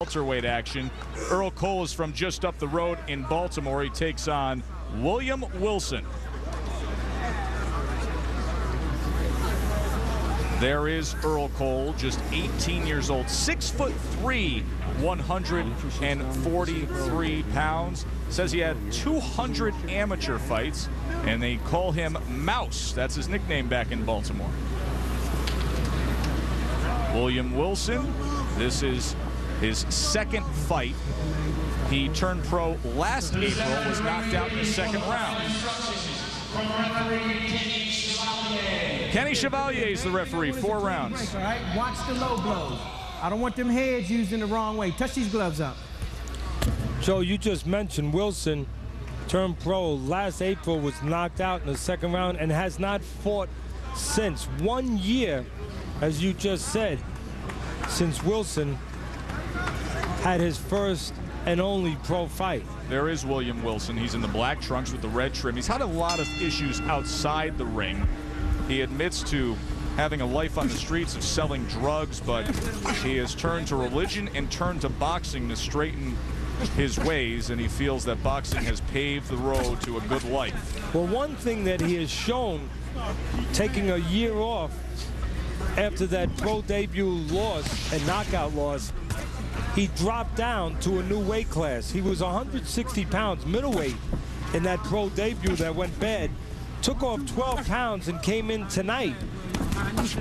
Welterweight action. Earl Cole is from just up the road in Baltimore. He takes on William Wilson. There is Earl Cole, just 18 years old, 6'3", 143 pounds. Says he had 200 amateur fights, and they call him Mouse. That's his nickname back in Baltimore. William Wilson, this is his second fight. He turned pro last April, was knocked out in the second round. Kenny Chevalier is the referee, 4 rounds. All right, watch the low blows. I don't want them heads used in the wrong way. Touch these gloves up. Joe, you just mentioned Wilson turned pro last April, was knocked out in the second round, and has not fought since. 1 year, as you just said, since Wilson had his first and only pro fight. There is William Wilson. He's in the black trunks with the red trim. He's had a lot of issues outside the ring. He admits to having a life on the streets of selling drugs, but he has turned to religion and turned to boxing to straighten his ways, and he feels that boxing has paved the road to a good life. Well, one thing that he has shown, taking a year off after that pro debut loss and knockout loss, he dropped down to a new weight class. He was 160 pounds middleweight in that pro debut that went bad. Took off 12 pounds and came in tonight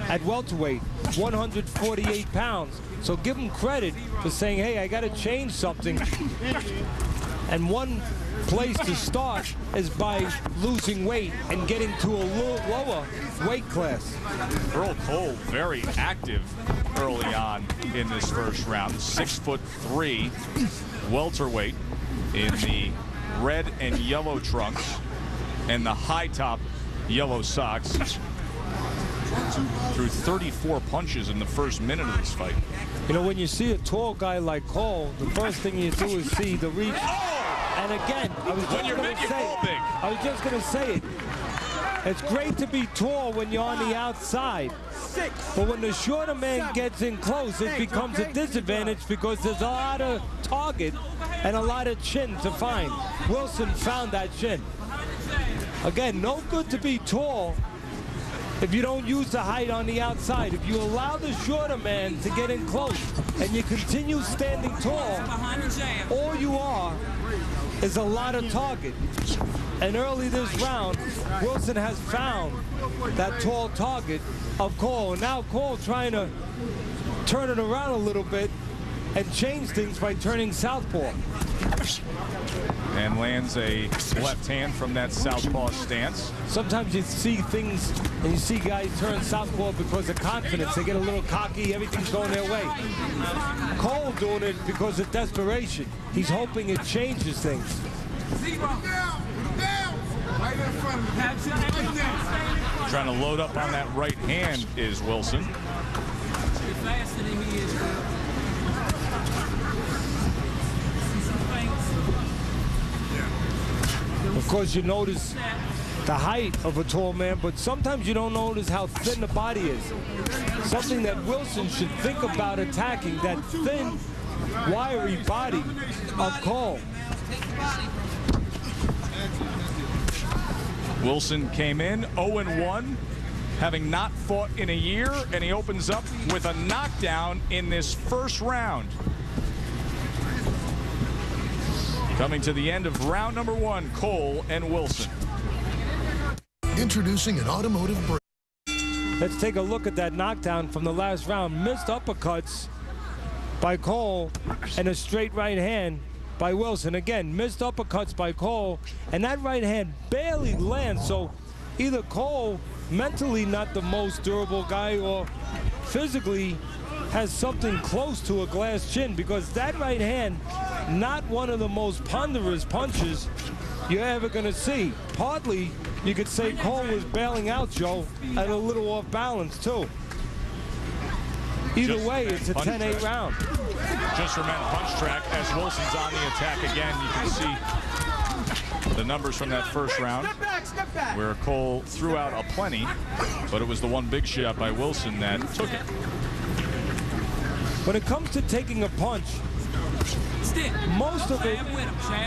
at welterweight, 148 pounds. So give him credit for saying, hey, I got to change something. And one place to start is by losing weight and getting to a lower weight class. Earl Cole very active early on in this first round. 6'3", welterweight in the red and yellow trunks and the high top yellow socks. Threw 34 punches in the first minute of this fight. You know, when you see a tall guy like Cole, the first thing you do is see the reach. And again, I was just going to say it. It's great to be tall when you're on the outside. But when the shorter man gets in close, it becomes a disadvantage because there's a lot of target and a lot of chin to find. Wilson found that chin. Again, no good to be tall if you don't use the height on the outside. If you allow the shorter man to get in close and you continue standing tall, all you are is a lot of target. And early this round, Wilson has found that tall target of Cole. And now Cole trying to turn it around a little bit and change things by turning southpaw. And lands a left hand from that southpaw stance. Sometimes you see things and you see guys turn southpaw because of confidence. They get a little cocky, everything's going their way. Cole doing it because of desperation. He's hoping it changes things. Trying to load up on that right hand is Wilson. Of course, you notice the height of a tall man, but sometimes you don't notice how thin the body is. Something that Wilson should think about attacking, that thin, wiry body of Cole. Wilson came in 0-1, having not fought in a year, and he opens up with a knockdown in this first round. Coming to the end of round number 1, Cole and Wilson. Introducing an automotive brake. Let's take a look at that knockdown from the last round. Missed uppercuts by Cole and a straight right hand by Wilson. Again, missed uppercuts by Cole, and that right hand barely lands. So either Cole, mentally not the most durable guy, or physically has something close to a glass chin, because that right hand, not one of the most ponderous punches you're ever going to see. Partly, you could say Cole was bailing out, Joe, and a little off balance, too. Either way, it's a 10-8 round. Just from that punch track, as Wilson's on the attack again, you can see the numbers from that first round, where Cole threw out a plenty, but it was the one big shot by Wilson that took it. When it comes to taking a punch, most of it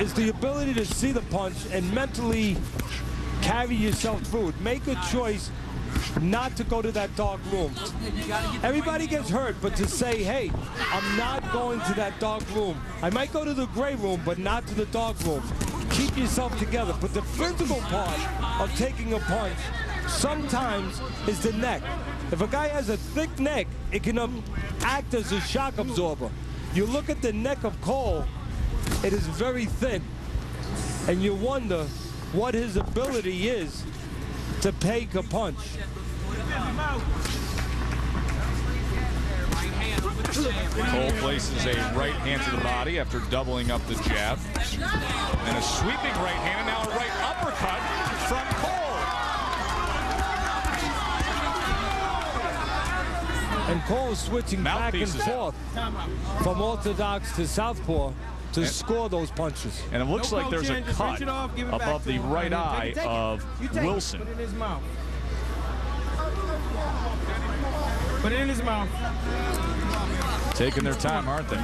is the ability to see the punch and mentally carry yourself through it. Make a choice not to go to that dark room. Everybody gets hurt, but to say, hey, I'm not going to that dark room. I might go to the gray room, but not to the dark room. Keep yourself together. But the physical part of taking a punch sometimes is the neck. If a guy has a thick neck, it can act as a shock absorber. You look at the neck of Cole, it is very thin. And you wonder what his ability is to take a punch. Cole places a right hand to the body after doubling up the jab. And a sweeping right hand, and now a right uppercut from Cole. And Cole switching back and forth from orthodox to southpaw to score those punches. And it looks like there's a cut above the right eye of Wilson. Put it in his mouth. Put it in his mouth. Taking their time, aren't they?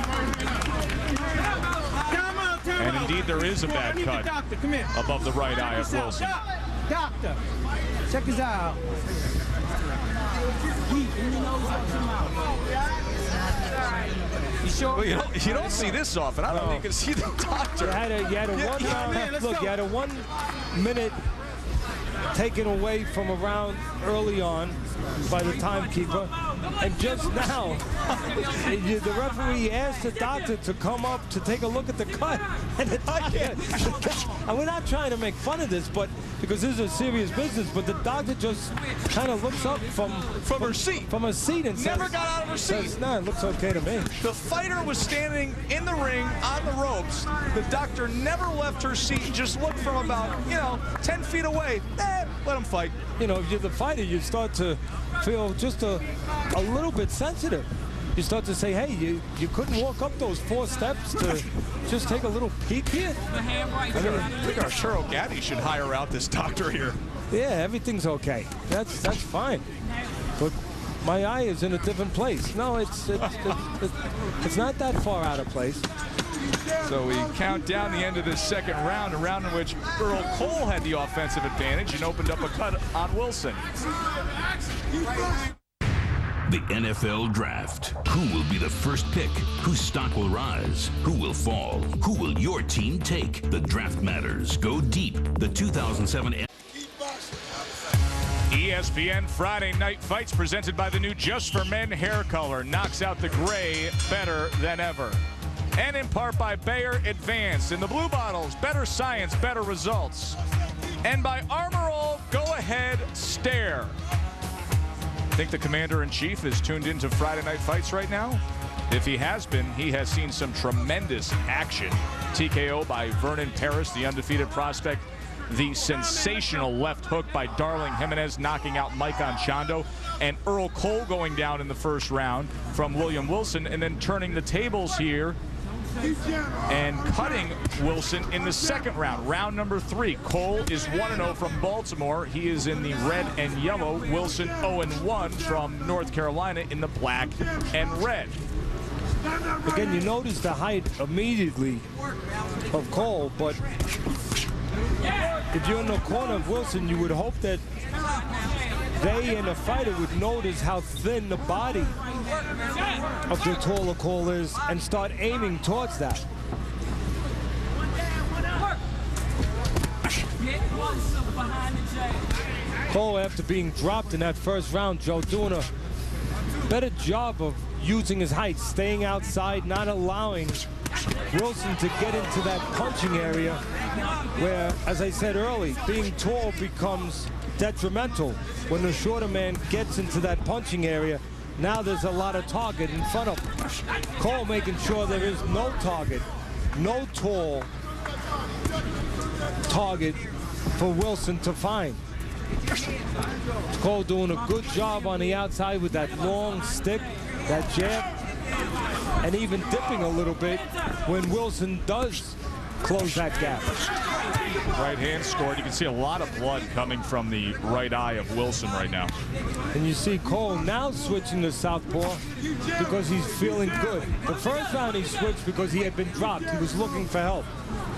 And indeed, there is a bad cut above the right eye of Wilson. Doctor, check his eye out. Well, you don't see this often. I don't think you can see the doctor. You had a 1 minute taken away from a round early on by the timekeeper. And just now, the referee asked the doctor to come up to take a look at the cut. And the doctor, and we're not trying to make fun of this, but because this is a serious business, but the doctor just kind of looks up from her seat. From her seat and never got out of her seat. Says, no, it looks okay to me. The fighter was standing in the ring on the ropes. The doctor never left her seat, just looked from about, 10 feet away. Let him fight. If you're the fighter, you start to feel just a little bit sensitive. You start to say, hey, you couldn't walk up those 4 steps to just take a little peek here? I think Arturo Gatti should hire out this doctor here. Yeah, everything's okay. That's fine. But my eye is in a different place. No, it's not that far out of place. So we count down the end of this second round, a round in which Earl Cole had the offensive advantage and opened up a cut on Wilson. The NFL Draft. Who will be the first pick? Whose stock will rise? Who will fall? Who will your team take? The draft matters. Go deep. The 2007 ESPN Friday Night Fights presented by the new Just for Men hair color. Knocks out the gray better than ever. And in part by Bayer Advanced. In the blue bottles, better science, better results. And by Armor All, go ahead, stare. Think the Commander-in-Chief is tuned into Friday Night Fights right now? If he has been, he has seen some tremendous action. TKO by Vernon Paris, the undefeated prospect. The sensational left hook by Darling Jimenez, knocking out Mike Anchondo. And Earl Cole going down in the first round from William Wilson, and then turning the tables here and cutting Wilson in the second round. Round number 3. Cole is 1-0 from Baltimore. He is in the red and yellow. Wilson 0-1 from North Carolina in the black and red. Again, you notice the height immediately of Cole, but if you're in the corner of Wilson, you would hope that they and the fighter would notice how thin the body of the taller Cole is and start aiming towards that. Cole, after being dropped in that first round, Joe, doing a better job of using his height, staying outside, not allowing Wilson to get into that punching area where, as I said early, being tall becomes detrimental. When the shorter man gets into that punching area, now there's a lot of target in front of him. Cole making sure there is no target, no tall target for Wilson to find. Cole doing a good job on the outside with that long stick, that jab, and even dipping a little bit when Wilson does close that gap. Right hand scored. You can see a lot of blood coming from the right eye of Wilson right now. And you see Cole now switching to southpaw because he's feeling good. The first round he switched because he had been dropped. He was looking for help.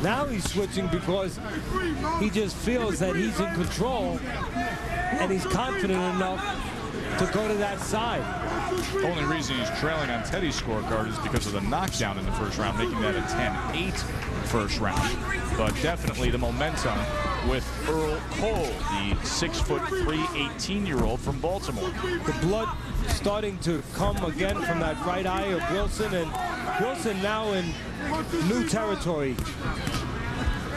Now he's switching because he just feels that he's in control and he's confident enough to go to that side. The only reason he's trailing on Teddy's scorecard is because of the knockdown in the first round, making that a 10-8 first round. But definitely the momentum with Earl Cole, the 6'3", 18-year-old from Baltimore. The blood starting to come again from that right eye of Wilson, and Wilson now in new territory,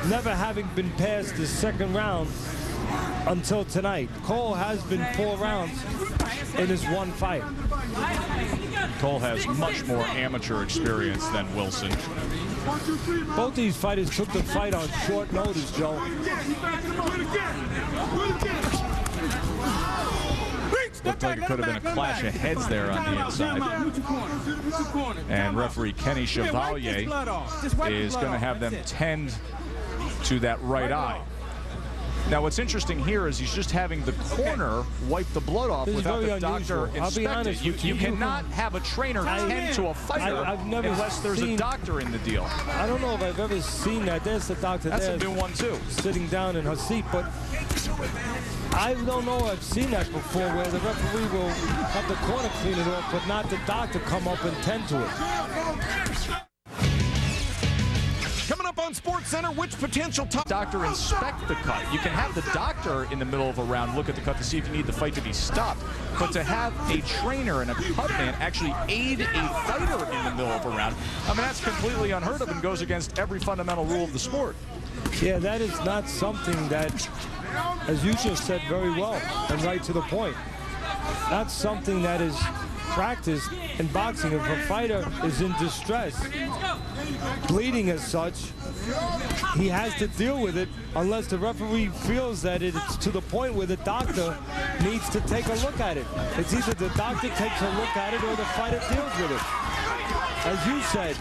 never having been past the second round until tonight. Cole has been 4 rounds in his one fight. Cole has much more amateur experience than Wilson. Both these fighters took the fight on short notice, Joe. Looked like it could have been a clash of heads there on the inside. And referee Kenny Chevalier is going to have them tend to that right eye. Now, what's interesting here is he's just having the corner wipe the blood off without the doctor inspect it. You cannot have a trainer tend to a fighter unless there's a doctor in the deal. I don't know if I've ever seen that. There's the doctor there. That's a new one, too. Sitting down in her seat, but I don't know I've seen that before, where the referee will have the corner clean it off, but not the doctor come up and tend to it. Coming up on SportsCenter, which potential top doctor inspect the cut? You can have the doctor in the middle of a round look at the cut to see if you need the fight to be stopped, but to have a trainer and a cut man actually aid a fighter in the middle of a round, I mean, that's completely unheard of and goes against every fundamental rule of the sport. Yeah, that is not something that, as you just said very well and right to the point, that's something that is practiced in boxing. If a fighter is in distress, bleeding as such, he has to deal with it unless the referee feels that it's to the point where the doctor needs to take a look at it. It's either the doctor takes a look at it or the fighter deals with it. As you said,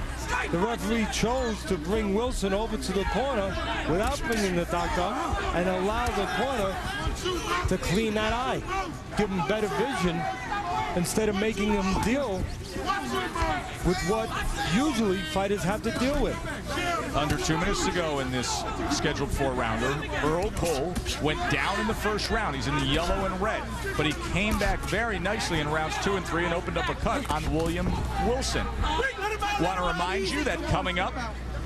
the referee chose to bring Wilson over to the corner without bringing the doctor and allow the corner to clean that eye, give him better vision instead of making him deal with what usually fighters have to deal with. Under 2 minutes to go in this scheduled 4-rounder. Earl Cole went down in the first round. He's in the yellow and red, but he came back very nicely in rounds 2 and 3 and opened up a cut on William Wilson. Want to remind you that coming up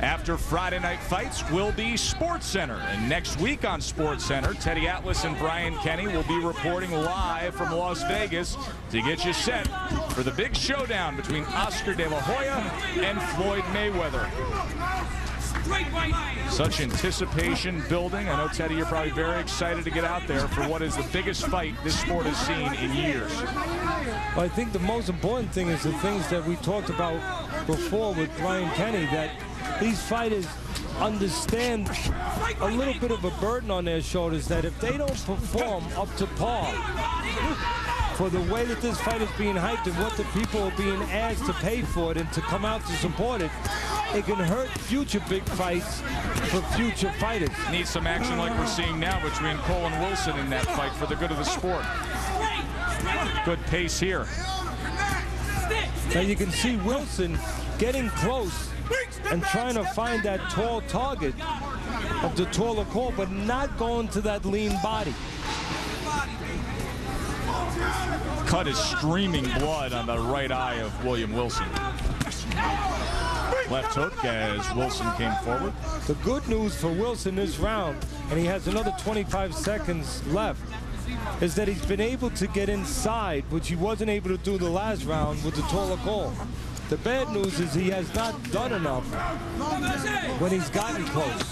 after Friday night fights will be SportsCenter. And next week on SportsCenter, Teddy Atlas and Brian Kenny will be reporting live from Las Vegas to get you set for the big showdown between Oscar De La Hoya and Floyd Mayweather. Such anticipation building. I know, Teddy, you're probably very excited to get out there for what is the biggest fight this sport has seen in years. Well, I think the most important thing is the things that we talked about before with Brian Kenny, that these fighters understand a little bit of a burden on their shoulders, that if they don't perform up to par for the way that this fight is being hyped and what the people are being asked to pay for it and to come out to support it, it can hurt future big fights for future fighters. Need some action like we're seeing now between Cole and Wilson in that fight for the good of the sport. Good pace here. Now you can see Wilson getting close and trying to find that tall target of the taller Cole, but not going to that lean body. Cut is streaming blood on the right eye of William Wilson. Left hook as Wilson came forward. The good news for Wilson this round, and he has another 25 seconds left, is that he's been able to get inside, which he wasn't able to do the last round with the taller Cole. The bad news is he has not done enough when he's gotten close.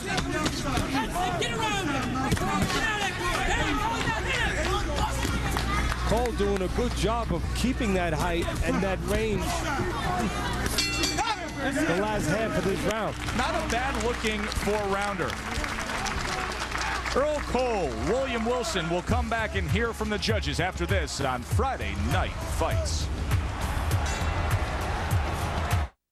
Cole doing a good job of keeping that height and that range the last half of this round. Not a bad-looking 4-rounder. Earl Cole, William Wilson will come back and hear from the judges after this on Friday Night Fights.